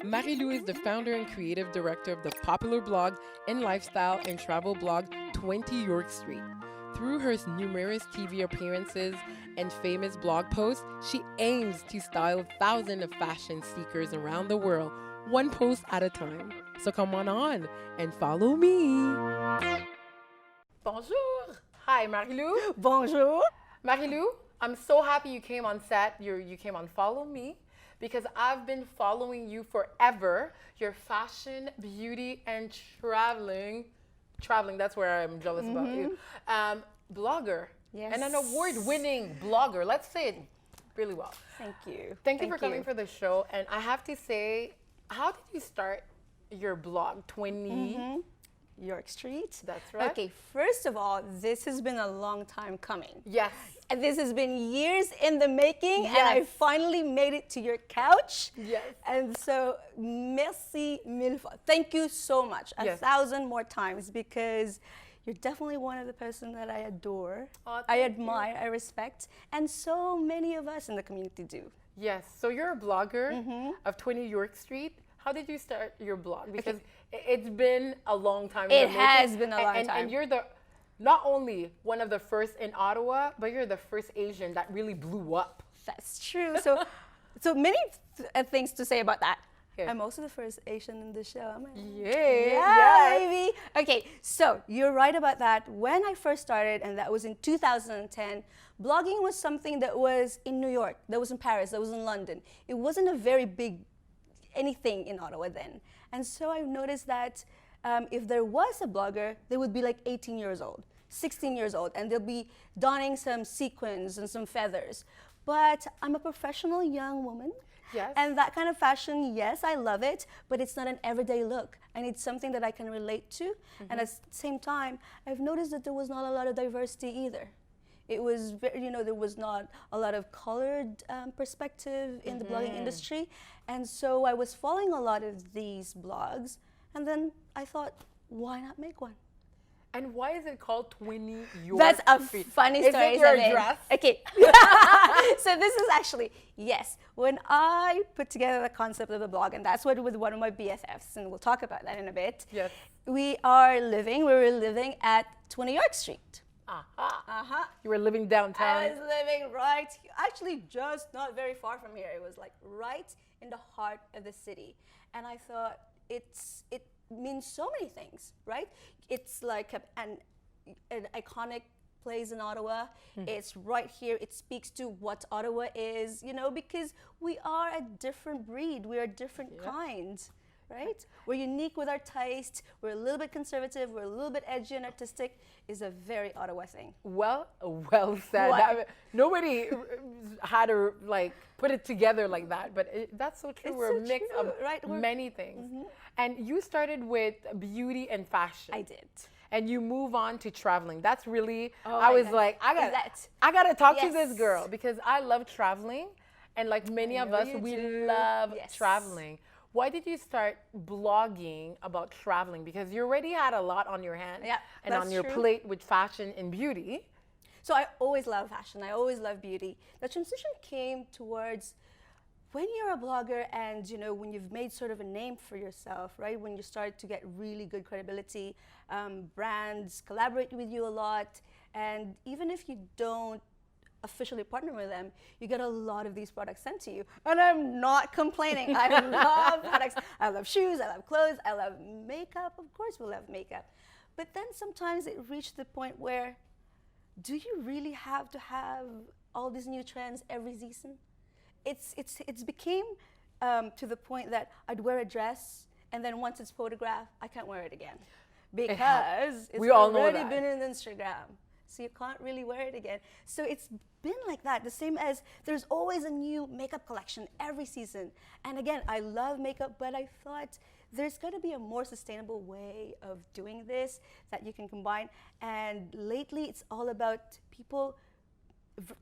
Marilou is the founder and creative director of the popular blog and lifestyle and travel blog 20 York Street. Through her numerous TV appearances and famous blog posts, she aims to style thousands of fashion seekers around the world, one post at a time. So come on and follow me. Bonjour. Hi, Marilou. Bonjour. Marilou, I'm so happy you came on set. You came on Follow Me because I've been following you forever. Your fashion, beauty, and traveling, that's where I'm jealous about you. Blogger. Yes. And an award-winning blogger. Let's say it really well. Thank you. Thank you for coming for the show. And I have to say, how did you start your blog, 20 York Street? That's right. Okay, first of all, this has been a long time coming. Yes. And this has been years in the making, Yes. and I finally made it to your couch. Yes. And so, merci mille fois. Thank you so much, a Yes. 1,000 more times, because you're definitely one of the person that I adore, Oh, I thank admire, I respect, and so many of us in the community do. Yes. So you're a blogger of 20 York Street. How did you start your blog? Because it's been a long time. It has been a long time. And you're not only one of the first in Ottawa, but you're the first Asian that really blew up. That's true. So many things to say about that. Yeah. I'm also the first Asian in the show. Yeah, baby. Okay, so you're right about that. When I first started, and that was in 2010, blogging was something that was in New York, that was in Paris, that was in London. It wasn't a very big anything in Ottawa then. And so I noticed that if there was a blogger, they would be like 18 years old, 16 years old, and they'll be donning some sequins and some feathers. But I'm a professional young woman. Yes. And that kind of fashion, yes, I love it, but it's not an everyday look. I need something that I can relate to. And at the same time, I've noticed that there was not a lot of diversity either. It was, there was not a lot of colored perspective in the blogging industry. And so I was following a lot of these blogs, and then I thought, why not make one? And why is it called 20 York That's a Street? funny story. Is it your dress? Okay. So this is actually, yes, when I put together the concept of the blog, and that's what with one of my BFFs, and we'll talk about that in a bit. Yes. We were living at 20 York Street. You were living downtown. I was living actually just not very far from here. It was like right in the heart of the city. And I thought it means so many things, right? It's like an iconic place in Ottawa. It's right here. It speaks to what Ottawa is, because we are a different breed. We are a different kind, right? We're unique with our taste. We're a little bit conservative. We're a little bit edgy and artistic. Is a very Ottawa thing. Well said. Nobody had to put it together like that, but that's so true. We're a mix of many things. And you started with beauty and fashion. I did. And you move on to traveling. That's really, Oh, I was like, I gotta talk to this Yes. girl because I love traveling. And like many of us, we love traveling. Why did you start blogging about traveling? Because you already had a lot on your hand and on your plate with fashion and beauty. So I always love fashion. I always love beauty. The transition came towards when you're a blogger and, when you've made sort of a name for yourself, right? When you start to get really good credibility, brands collaborate with you a lot. And even if you don't officially partner with them, you get a lot of these products sent to you. And I'm not complaining. I love products. I love shoes, I love clothes, I love makeup. Of course we love makeup. But then sometimes it reached the point where, do you really have to have all these new trends every season? It's became to the point that I'd wear a dress, and then once it's photographed, I can't wear it again. Because it's already been in Instagram. So you can't really wear it again. So it's been like that. The same as there's always a new makeup collection every season. And again, I love makeup, but I thought there's got to be a more sustainable way of doing this that you can combine. And lately, it's all about people,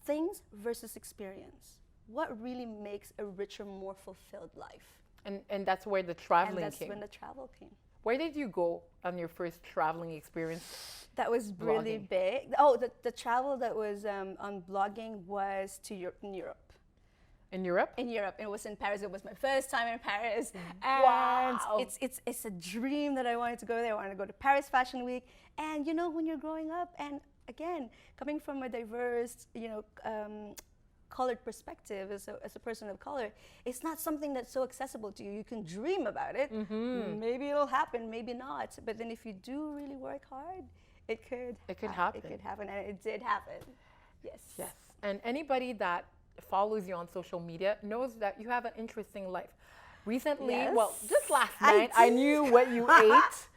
things versus experience. What really makes a richer, more fulfilled life? And that's where the traveling came. And that's when the travel came. Where did you go on your first traveling experience? That was really big. Oh, the travel that was on blogging was to Europe. In Europe? In Europe. It was in Paris. It was my first time in Paris. Wow. And it's a dream that I wanted to go there. I wanted to go to Paris Fashion Week. And you know, when you're growing up, and again, coming from a diverse, colored perspective as a person of color, it's not something that's so accessible to you. You can dream about it. Maybe it'll happen, maybe not. But then if you do really work hard, it could happen. It could happen, and it did happen. Yes. Yes. And anybody that follows you on social media knows that you have an interesting life. Recently, well, just last night, I knew what you ate.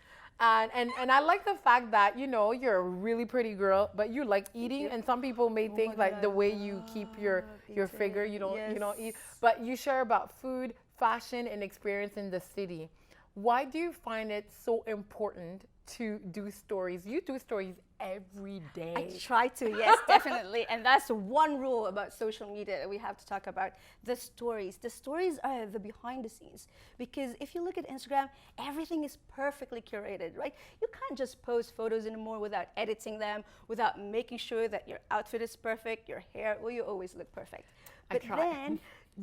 And I like the fact that, you're a really pretty girl, but you like eating. And some people may think like the way you keep your figure, you don't eat. But you share about food, fashion, and experience in the city. Why do you find it so important to do stories? You do stories every day. I try to, yes, definitely. And that's one rule about social media that we have to talk about, the stories. The stories are the behind the scenes. Because if you look at Instagram, everything is perfectly curated, right? You can't just post photos anymore without editing them, without making sure that your outfit is perfect, your hair, well, you always look perfect. But then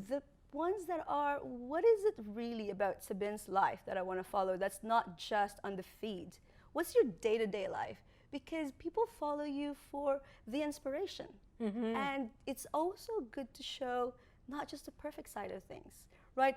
the ones that are, what is it really about Sabine's life that I want to follow that's not just on the feed? What's your day-to-day life? Because people follow you for the inspiration. And it's also good to show not just the perfect side of things, right?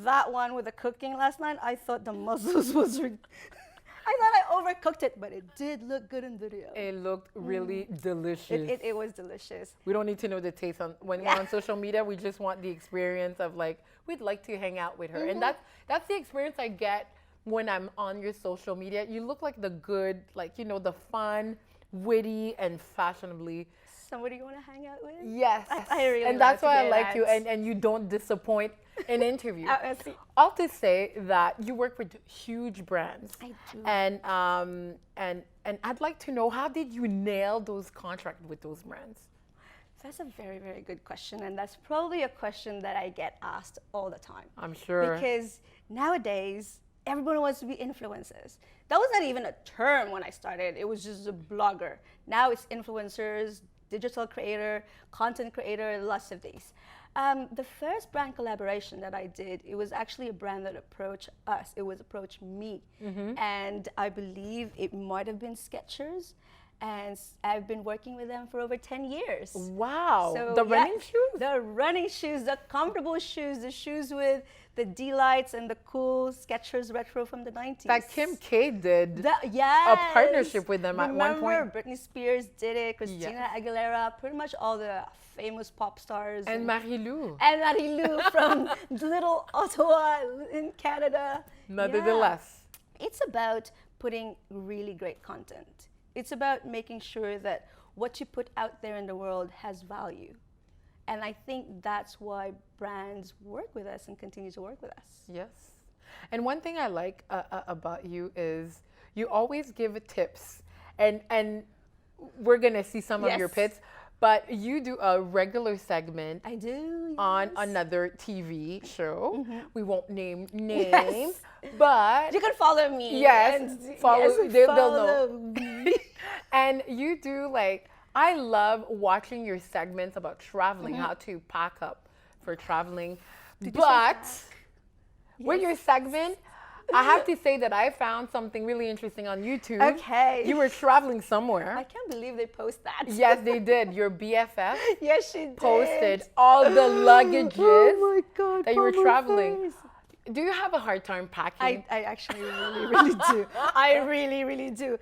That one with the cooking last night, I thought the mussels was, I thought I overcooked it, but it did look good in video. It looked really delicious. It was delicious. We don't need to know the taste when we're on social media. We just want the experience of like, we'd like to hang out with her. And that's the experience I get when I'm on your social media. You look like the good, like, the fun, witty, and fashionably. Somebody you want to hang out with? Yes. I really and that's why I like you, and you don't disappoint in interviews. All to say that you work with huge brands. I do. And I'd like to know, how did you nail those contracts with those brands? That's a very, very good question. And that's probably a question that I get asked all the time. I'm sure. Because nowadays, everybody wants to be influencers. That was not even a term when I started. It was just a blogger. Now it's influencers, digital creator, content creator, lots of these. The first brand collaboration that I did, it was actually a brand that approached us. It was approached me. And I believe it might have been Skechers. And I've been working with them for over 10 years. Wow. So, the running shoes? The running shoes, the comfortable shoes, the shoes with the D-lights and the cool Skechers retro from the 90s. That Kim K did a partnership with them at one point. Remember, Britney Spears did it, Christina Aguilera, pretty much all the famous pop stars. And Marilou. And Marilou from little Ottawa in Canada. Nevertheless. It's about putting really great content. It's about making sure that what you put out there in the world has value. And I think that's why brands work with us and continue to work with us. Yes. And one thing I like about you is you always give tips. And we're going to see some of your pits. But you do a regular segment. I do. On another TV show. We won't name names. But you can follow me. Yes. Follow. They'll know. Me. And you do like, I love watching your segments about traveling, how to pack up for traveling. But with your segment, I have to say that I found something really interesting on YouTube. Okay. You were traveling somewhere. I can't believe they post that. Yes, they did. Your BFF yes, she did. Posted all the luggages that you were traveling. Face. Do you have a hard time packing? I actually really do. I really do.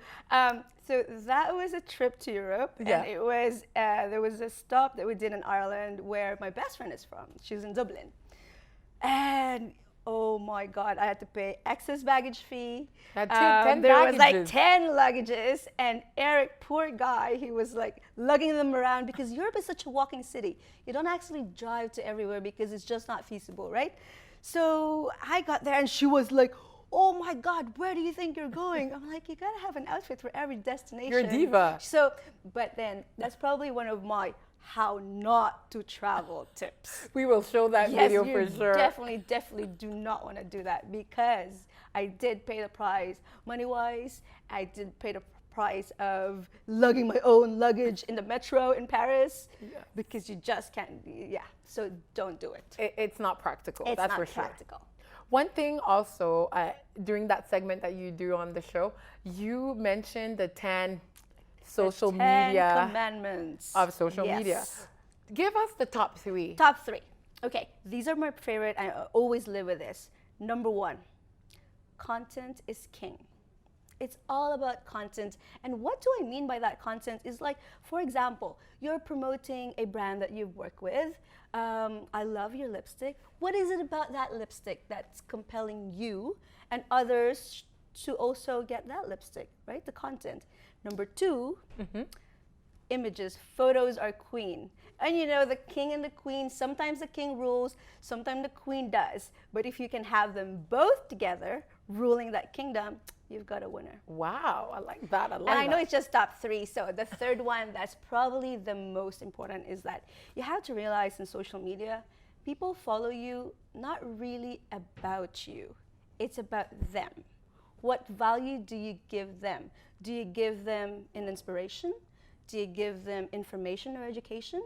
So that was a trip to Europe. And it was, there was a stop that we did in Ireland where my best friend is from. She was in Dublin. And oh my God, I had to pay excess baggage fee. There was like 10 luggages, and Eric, poor guy, he was like lugging them around because Europe is such a walking city. You don't actually drive to everywhere because it's just not feasible, right? So I got there and she was like, oh my God, where do you think you're going? I'm like, you gotta have an outfit for every destination. You're a diva. So, but then that's probably one of my how not to travel tips. We will show that video for sure. Definitely do not want to do that because I did pay the price money-wise. I did pay the price of lugging my own luggage in the metro in Paris because you just can't. Yeah, so don't do it. It's not practical. It's that's not for sure. practical. One thing also, during that segment that you do on the show, you mentioned the 10 social media commandments of social media. Give us the top 3. Top 3. Okay, these are my favorite. I always live with this. Number 1, content is king. It's all about content. And what do I mean by that content is like, for example, you're promoting a brand that you've worked with. I love your lipstick. What is it about that lipstick that's compelling you and others to also get that lipstick, right? The content. Number 2, images. Photos are queen. And you know, the king and the queen, sometimes the king rules, sometimes the queen does. But if you can have them both together, ruling that kingdom, you've got a winner. Wow, I like that. And I know it's just top 3. So the third one that's probably the most important is that you have to realize in social media, people follow you not really about you. It's about them. What value do you give them? Do you give them an inspiration? Do you give them information or education?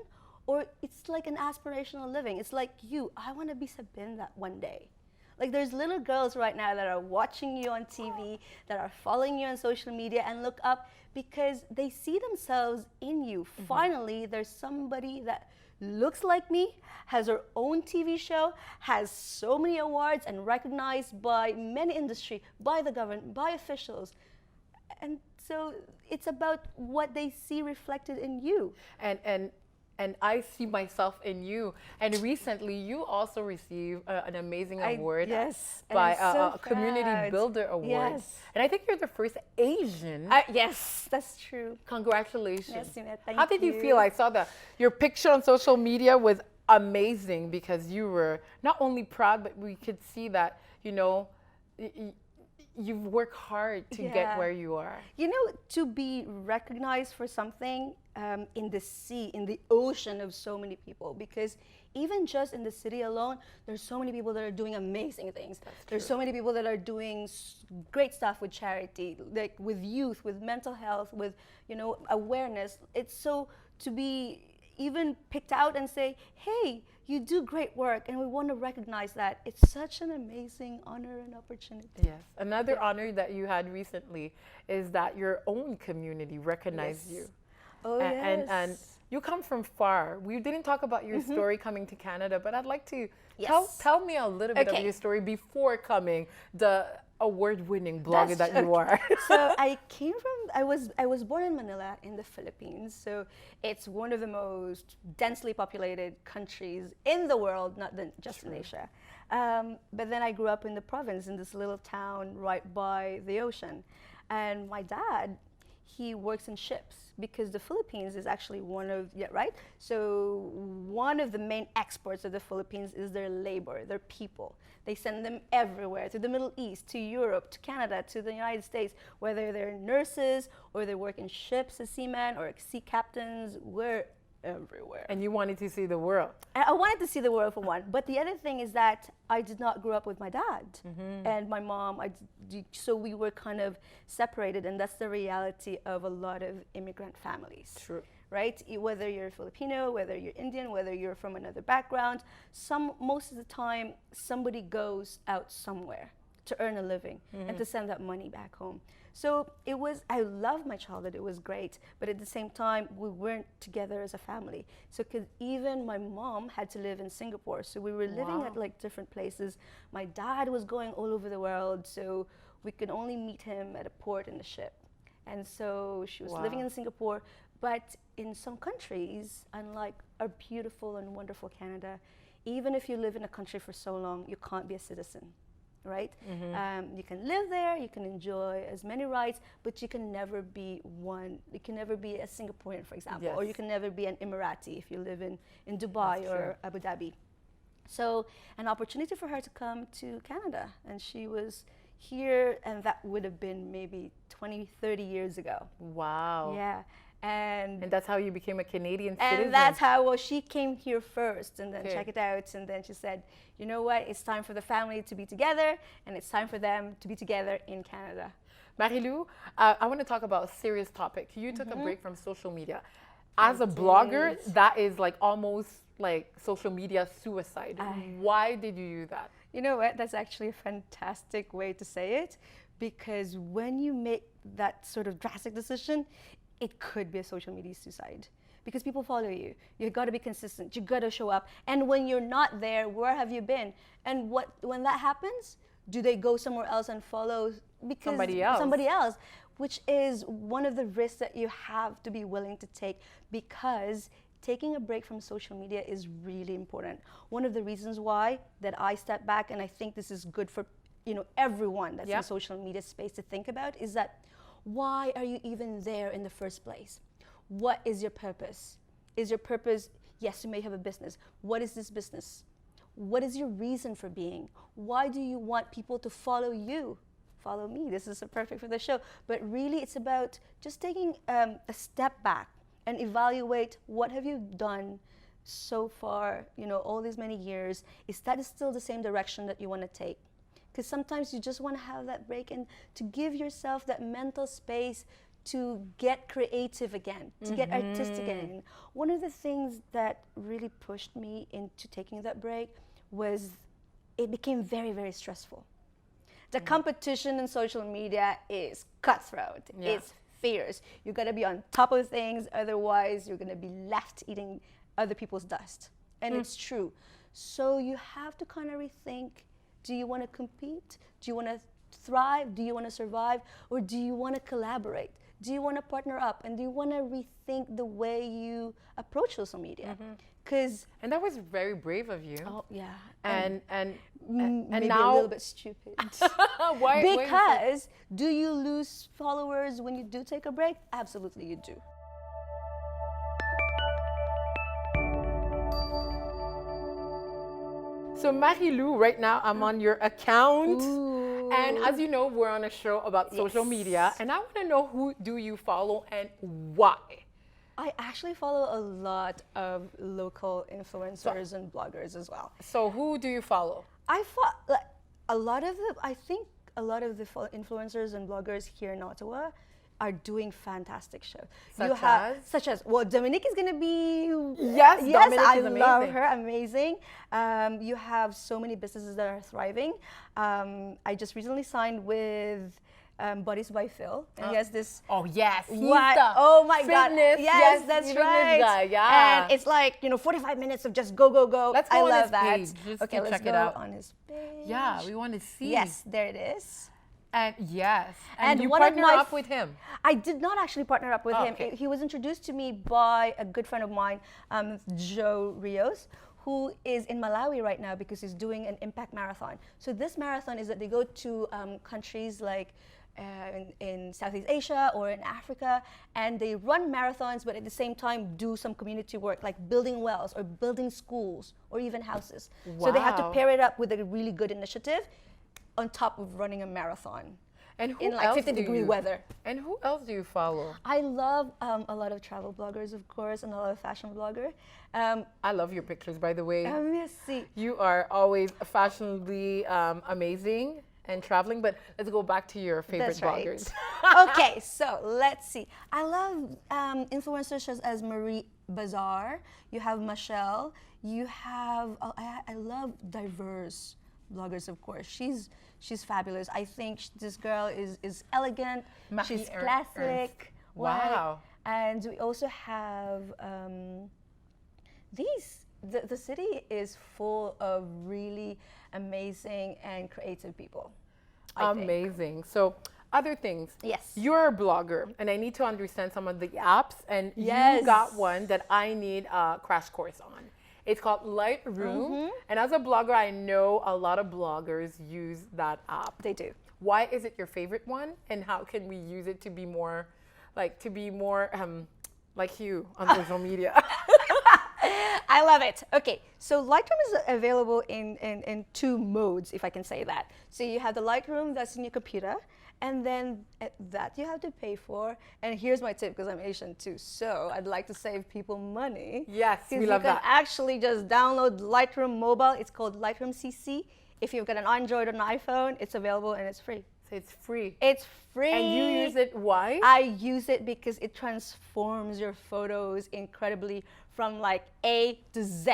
Or it's like an aspirational living. It's like you, I want to be Sabine that one day. Like there's little girls right now that are watching you on TV, that are following you on social media and look up because they see themselves in you. Finally, there's somebody that looks like me, has her own TV show, has so many awards and recognized by many industry, by the government, by officials. And so it's about what they see reflected in you. And I see myself in you. And recently, you also received an amazing award by a Community Builder Award. Yes. And I think you're the first Asian. Yes, that's true. Congratulations. Yes, thank How did you feel? I saw your picture on social media was amazing because you were not only proud, but we could see that, you know, you've worked hard to get where you are. You know, to be recognized for something in the sea, in the ocean of so many people, because even just in the city alone, there's so many people that are doing amazing things. There's so many people that are doing great stuff with charity, like with youth, with mental health, with, you know, awareness. It's so to be even picked out and say, hey, you do great work and we want to recognize that. It's such an amazing honor and opportunity. Yes. Another honor that you had recently is that your own community recognized you. Oh, yes. And you come from far. We didn't talk about your story coming to Canada, but I'd like to tell me a little bit of your story before coming the award-winning blogger that you are. So I was born in Manila in the Philippines. So it's one of the most densely populated countries in the world, not just in Asia. But then I grew up in the province in this little town right by the ocean. And my dad, he works in ships because the Philippines is actually one of, So one of the main exports of the Philippines is their labor, their people. They send them everywhere, to the Middle East, to Europe, to Canada, to the United States, whether they're nurses or they work in ships as seamen or sea captains, we're everywhere. And you wanted to see the world. And I wanted to see the world for one. But the other thing is that I did not grow up with my dad and my mom. So we were kind of separated, and that's the reality of a lot of immigrant families. True. Right? Whether you're Filipino, whether you're Indian, whether you're from another background, most of the time somebody goes out somewhere to earn a living and to send that money back home. So I loved my childhood, it was great, but at the same time, we weren't together as a family. So even my mom had to live in Singapore, so we were living at like different places. My dad was going all over the world, so we could only meet him at a port in a ship. And so she was living in Singapore, but in some countries, unlike our beautiful and wonderful Canada, even if you live in a country for so long, you can't be a citizen. Right? You can live there, you can enjoy as many rights, but you can never be you can never be a Singaporean, for example, or you can never be an Emirati if you live in Dubai or Abu Dhabi. So an opportunity for her to come to Canada, and she was here, and that would have been maybe 20, 30 years ago. Wow. Yeah. And that's how you became a Canadian citizen. And that's how, she came here first and then check it out. And then she said, you know what, it's time for the family to be together and it's time for them to be together in Canada. Marilou, I want to talk about a serious topic. You took a break from social media. As a blogger, that is like almost like social media suicide. Why did you do that? You know what? That's actually a fantastic way to say it, because when you make that sort of drastic decision, it could be a social media suicide. Because people follow you. You got to be consistent. You got to show up. And when you're not there, where have you been? And when that happens, do they go somewhere else and follow somebody else? Which is one of the risks that you have to be willing to take, because taking a break from social media is really important. One of the reasons why that I step back, and I think this is good for everyone that's in social media space to think about, is that why are you even there in the first place? What is your purpose? Is your purpose, yes, you may have a business. What is this business? What is your reason for being? Why do you want people to follow you? Follow me, this is so perfect for the show. But really it's about just taking a step back and evaluate what have you done so far, all these many years. Is that still the same direction that you want to take? Because sometimes you just want to have that break and to give yourself that mental space to get creative again, to get artistic again. One of the things that really pushed me into taking that break was it became very, very stressful. The competition in social media is cutthroat. It's fierce. You gotta be on top of things, otherwise you're gonna be left eating other people's dust. And it's true. So you have to kind of rethink, do you wanna compete? Do you wanna thrive? Do you wanna survive? Or do you wanna collaborate? Do you want to partner up, and do you want to rethink the way you approach social media? And that was very brave of you. Oh yeah. And maybe now a little bit stupid. Why? Because do you lose followers when you do take a break? Absolutely, you do. So Marilou, right now I'm on your account. And as you know, we're on a show about social media, and I want to know, who do you follow and why? I actually follow a lot of local influencers and bloggers as well. So who do you follow? I think a lot of the influencers and bloggers here in Ottawa are doing fantastic shows. Such as, well, Dominique is gonna be, yes, I love her, amazing. You have so many businesses that are thriving. I just recently signed with Bodies by Phil, and he has this. Oh yes, oh my God, fitness, yes, that's right. Guy, yeah. And it's like 45 minutes of just go. Let's go I on love his that. page. Just okay, let's check go it out on his page. Yeah, we want to see. Yes, there it is. And and you one partner of my up with him. I did not actually partner up with him. Okay. He was introduced to me by a good friend of mine, Joe Rios, who is in Malawi right now because he's doing an impact marathon. So this marathon is that they go to countries like in Southeast Asia or in Africa, and they run marathons, but at the same time do some community work like building wells or building schools or even houses. Wow. So they have to pair it up with a really good initiative on top of running a marathon. And who in like 50-degree weather. And who else do you follow? I love a lot of travel bloggers, of course, and a lot of fashion blogger. I love your pictures, by the way. Merci. You are always fashionably amazing and traveling, but let's go back to your favorite bloggers. Okay, so let's see. I love influencers such as Marie Bazaar. You have Michelle. You have, I love diverse bloggers, of course. She's fabulous. I think this girl is elegant. Marquis she's classic. Wow. And we also have the city is full of really amazing and creative people. Amazing. So other things. Yes. You're a blogger, and I need to understand some of the apps, and you got one that I need a crash course on. It's called Lightroom, and as a blogger, I know a lot of bloggers use that app. They do. Why is it your favorite one, and how can we use it to be more, like you on social media? I love it. Okay, so Lightroom is available in two modes, if I can say that. So you have the Lightroom that's in your computer, and then that you have to pay for. And here's my tip, because I'm Asian too, so I'd like to save people money. Yes, we love that. You can actually just download Lightroom mobile. It's called Lightroom CC. If you've got an Android or an iPhone, it's available and it's free. It's free. It's free. And you use it, why? I use it because it transforms your photos incredibly from like A to Z.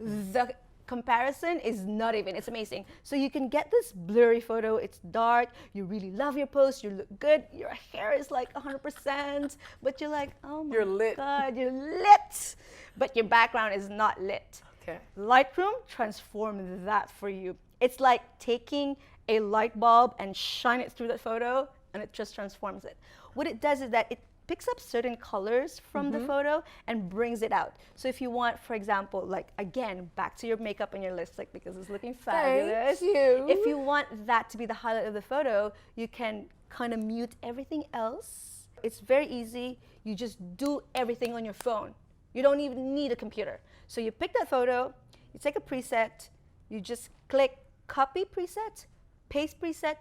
The comparison is not even, it's amazing. So you can get this blurry photo, it's dark, you really love your post, you look good, your hair is like 100%, but you're like, oh my God, you're lit, but your background is not lit. Okay. Lightroom transforms that for you. It's like taking a light bulb and shine it through that photo, and it just transforms it. What it does is that it picks up certain colors from the photo and brings it out. So if you want, for example, like again, back to your makeup and your lipstick because it's looking fabulous. Thank you. If you want that to be the highlight of the photo, you can kind of mute everything else. It's very easy. You just do everything on your phone. You don't even need a computer. So you pick that photo, you take a preset, you just click copy preset, paste preset,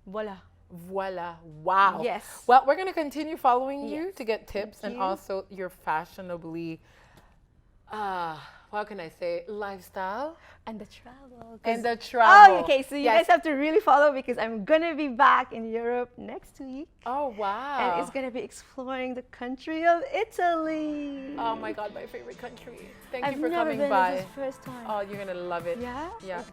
voila. Voila. Wow. Yes. Well, we're going to continue following you to get tips and also your fashionably, how can I say, lifestyle. And the travel. And the travel. Oh, okay. So you guys have to really follow because I'm going to be back in Europe next week. Oh, wow. And it's going to be exploring the country of Italy. Oh, my God, my favorite country. Thank I've you for never coming been. by. This is the first time. Oh, you're going to love it. Yeah? Yeah.